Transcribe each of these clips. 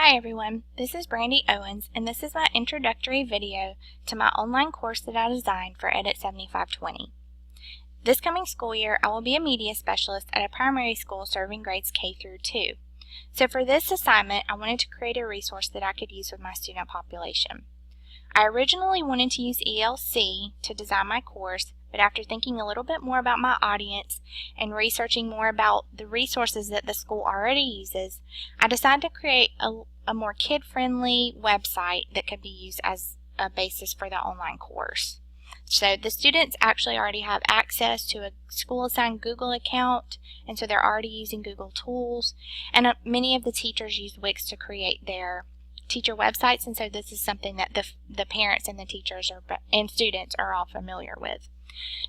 Hi everyone, this is Brandy Owens and this is my introductory video to my online course that I designed for Edit 7520. This coming school year I will be a media specialist at a primary school serving grades K through 2. So for this assignment I wanted to create a resource that I could use with my student population. I originally wanted to use ELC to design my course, but after thinking a little bit more about my audience and researching more about the resources that the school already uses, I decided to create a more kid-friendly website that could be used as a basis for the online course. So the students actually already have access to a school-assigned Google account, and so they're already using Google Tools, and many of the teachers use Wix to create their teacher websites, and so this is something that the parents and the teachers and students are all familiar with.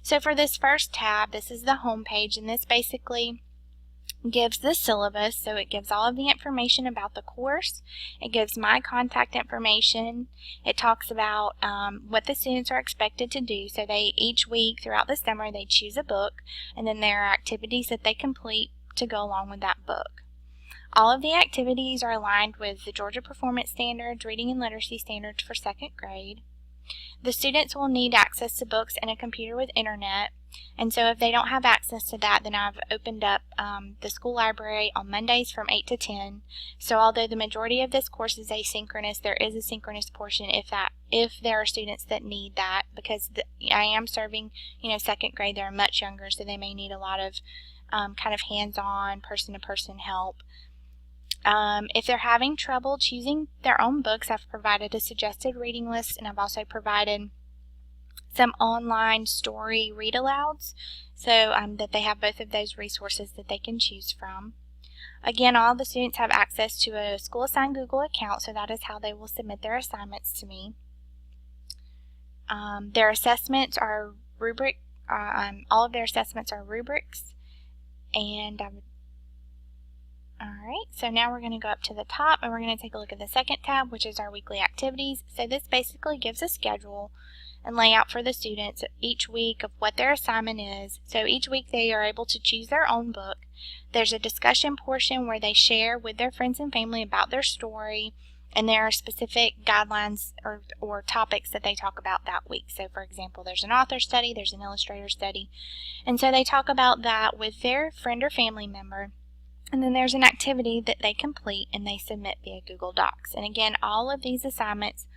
So for this first tab, this is the home page, and this basically gives the syllabus, so it gives all of the information about the course. It gives my contact information. It talks about what the students are expected to do, so each week throughout the summer they choose a book, and then there are activities that they complete to go along with that book. All of the activities are aligned with the Georgia Performance Standards, Reading and Literacy Standards for 2nd grade. The students will need access to books and a computer with internet, and so if they don't have access to that, then I've opened up the school library on Mondays from 8 to 10. So although the majority of this course is asynchronous, there is a synchronous portion if there are students that need that, because I am serving 2nd grade. They're much younger, so they may need a lot of kind of hands-on, person-to-person help. If they're having trouble choosing their own books, I've provided a suggested reading list, and I've also provided some online story read-alouds, so that they have both of those resources that they can choose from. Again, all the students have access to a school-assigned Google account, so that is how they will submit their assignments to me. Their assessments are rubric. All of their assessments are rubrics, and Alright, so now we're going to go up to the top and we're going to take a look at the second tab, which is our weekly activities. So this basically gives a schedule and layout for the students each week of what their assignment is. So each week they are able to choose their own book. There's a discussion portion where they share with their friends and family about their story, and there are specific guidelines or topics that they talk about that week. So for example, there's an author study, there's an illustrator study, and so they talk about that with their friend or family member. And then there's an activity that they complete and they submit via Google Docs. And again, all of these assignments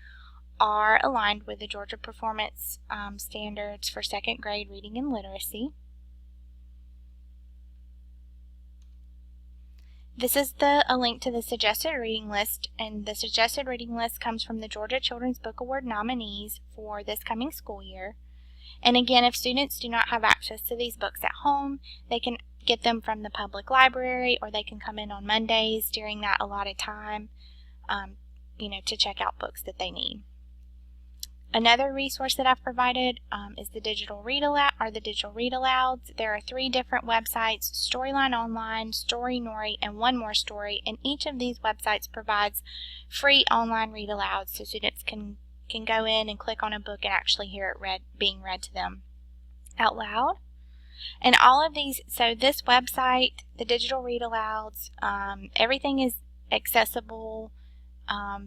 are aligned with the Georgia Performance Standards for 2nd grade Reading and Literacy. This is a link to the suggested reading list, and the suggested reading list comes from the Georgia Children's Book Award nominees for this coming school year. And again, if students do not have access to these books at home, they can get them from the public library, or they can come in on Mondays during that allotted time to check out books that they need. Another resource that I've provided is the digital read-alouds. There are 3 different websites: Storyline Online, Storynori, and One More Story, and each of these websites provides free online read-alouds, so students can go in and click on a book and actually hear it being read to them out loud. And all of these, so this website, the digital read-alouds, everything is accessible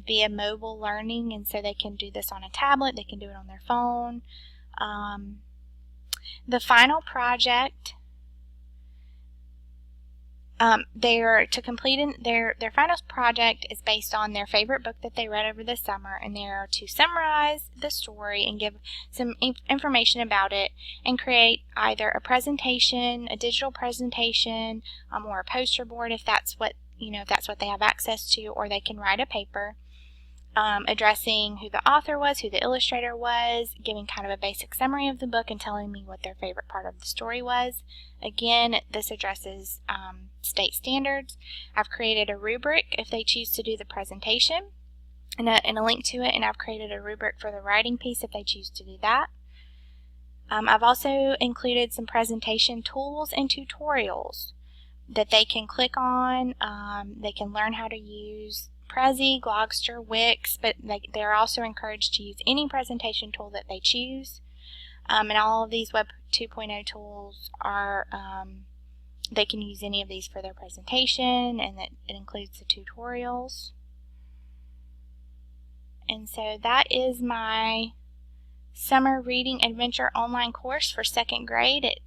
via mobile learning, and so they can do this on a tablet, they can do it on their phone. The final project, their final project is based on their favorite book that they read over the summer, and they are to summarize the story and give some information about it and create either a presentation, a digital presentation, or a poster board if that's what they have access to, or they can write a paper addressing who the author was, who the illustrator was, giving kind of a basic summary of the book and telling me what their favorite part of the story was. Again, this addresses state standards. I've created a rubric if they choose to do the presentation and a link to it, and I've created a rubric for the writing piece if they choose to do that. I've also included some presentation tools and tutorials that they can click on. They can learn how to use Prezi, Glogster, Wix, but they're also encouraged to use any presentation tool that they choose. And all of these Web 2.0 tools are They can use any of these for their presentation, and it includes the tutorials. And so that is my summer reading adventure online course for 2nd grade. It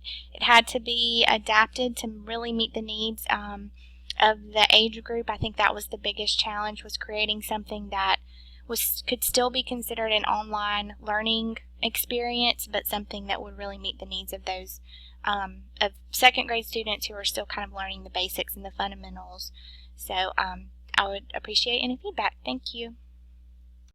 had to be adapted to really meet the needs of the age group. I think that was the biggest challenge, was creating something that could still be considered an online learning experience, but something that would really meet the needs of those of 2nd grade students who are still kind of learning the basics and the fundamentals. So I would appreciate any feedback. Thank you.